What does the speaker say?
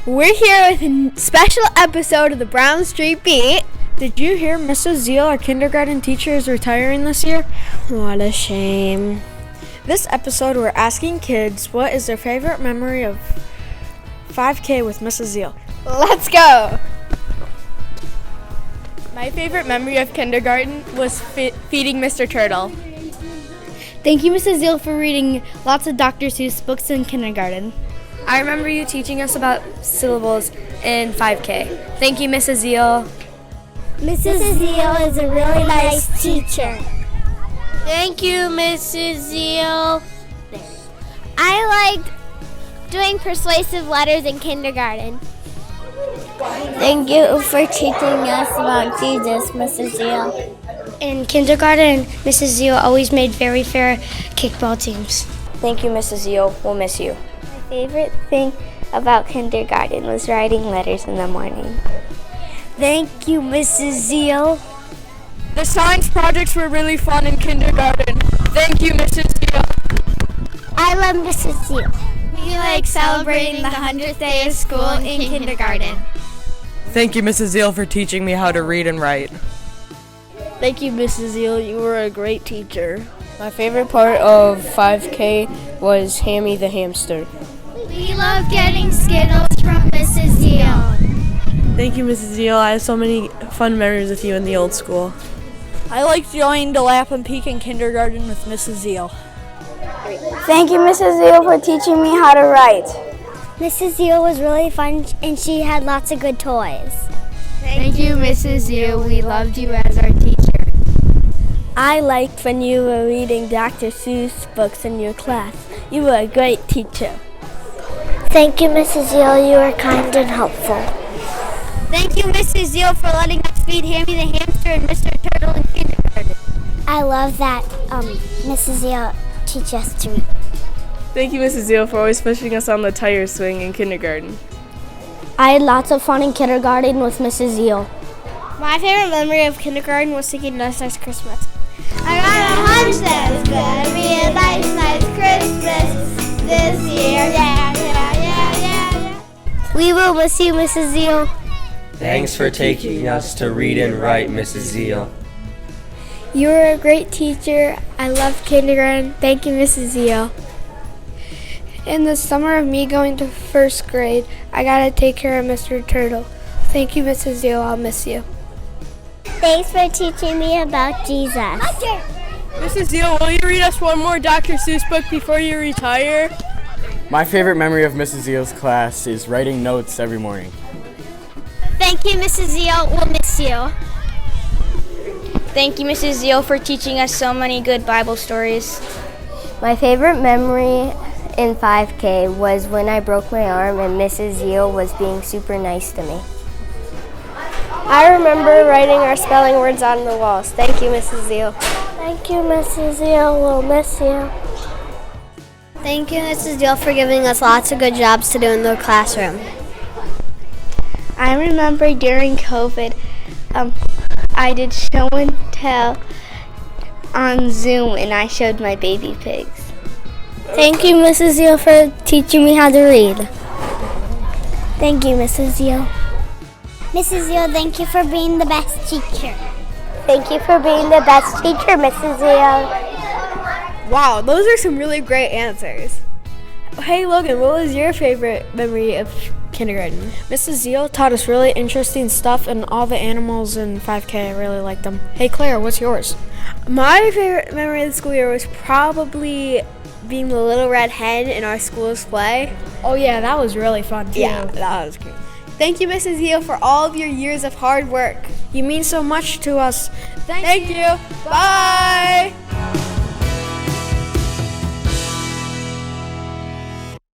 We're here with a special episode of the Brown Street Beat. Did you hear Mrs. Ziel, our kindergarten teacher, is retiring this year? What a shame. This episode, we're asking kids what is their favorite memory of 5K with Mrs. Ziel. Let's go. My favorite memory of kindergarten was feeding Mr. Turtle. Thank you, Mrs. Ziel, for reading lots of Dr. Seuss books in kindergarten. I remember you teaching us about syllables in 5K. Thank you, Mrs. Ziel. Mrs. Ziel is a really nice teacher. Thank you, Mrs. Ziel. I liked doing persuasive letters in kindergarten. Thank you for teaching us about Jesus, Mrs. Ziel. In kindergarten, Mrs. Ziel always made very fair kickball teams. Thank you, Mrs. Ziel. We'll miss you. My favorite thing about kindergarten was writing letters in the morning. Thank you, Mrs. Ziel. The science projects were really fun in kindergarten. Thank you, Mrs. Ziel. I love Mrs. Ziel. We like celebrating the 100th day of school in kindergarten. Thank you, Mrs. Ziel, for teaching me how to read and write. Thank you, Mrs. Ziel. You were a great teacher. My favorite part of 5K was Hammy the hamster. We love getting Skittles from Mrs. Ziel. Thank you, Mrs. Ziel. I have so many fun memories with you in the old school. I liked going to Lap and Peak in kindergarten with Mrs. Ziel. Thank you, Mrs. Ziel, for teaching me how to write. Mrs. Ziel was really fun, and she had lots of good toys. Thank you, Mrs. Ziel. We loved you as our teacher. I liked when you were reading Dr. Seuss books in your class. You were a great teacher. Thank you, Mrs. Ziel. You were kind and helpful. Thank you, Mrs. Ziel, for letting us feed Hammy the hamster and Mr. Turtle in kindergarten. I love that Mrs. Ziel teaches us to read. Thank you, Mrs. Ziel, for always pushing us on the tire swing in kindergarten. I had lots of fun in kindergarten with Mrs. Ziel. My favorite memory of kindergarten was singing Nice Nice Christmas. I got a hunch that it's gonna be a nice, nice Christmas this year. Yeah, yeah, yeah, yeah, yeah. We will miss you, Mrs. Ziel. Thanks for taking us to read and write, Mrs. Ziel. You were a great teacher. I loved kindergarten. Thank you, Mrs. Ziel. In the summer of me going to first grade, I got to take care of Mr. Turtle. Thank you, Mrs. Ziel. I'll miss you. Thanks for teaching me about Jesus. Mrs. Ziel, will you read us one more Dr. Seuss book before you retire? My favorite memory of Mrs. Ziel's class is writing notes every morning. Thank you, Mrs. Ziel. We'll miss you. Thank you, Mrs. Ziel, for teaching us so many good Bible stories. My favorite memory in 5K was when I broke my arm and Mrs. Ziel was being super nice to me. I remember writing our spelling words on the walls. Thank you, Mrs. Ziel. Thank you, Mrs. Ziel. We'll miss you. Thank you, Mrs. Ziel, for giving us lots of good jobs to do in the classroom. I remember during COVID, I did show and tell on Zoom, and I showed my baby pigs. Thank you, Mrs. Ziel, for teaching me how to read. Thank you, Mrs. Ziel. Mrs. Ziel, thank you for being the best teacher. Thank you for being the best teacher, Mrs. Ziel. Wow, those are some really great answers. Hey, Logan, what was your favorite memory of kindergarten? Mrs. Ziel taught us really interesting stuff, and all the animals in 5K, I really liked them. Hey, Claire, what's yours? My favorite memory of the school year was probably being the little red hen in our school's play. Oh, yeah, that was really fun, too. Yeah, that was great. Thank you, Mrs. Ziel, for all of your years of hard work. You mean so much to us. Thank you. Bye.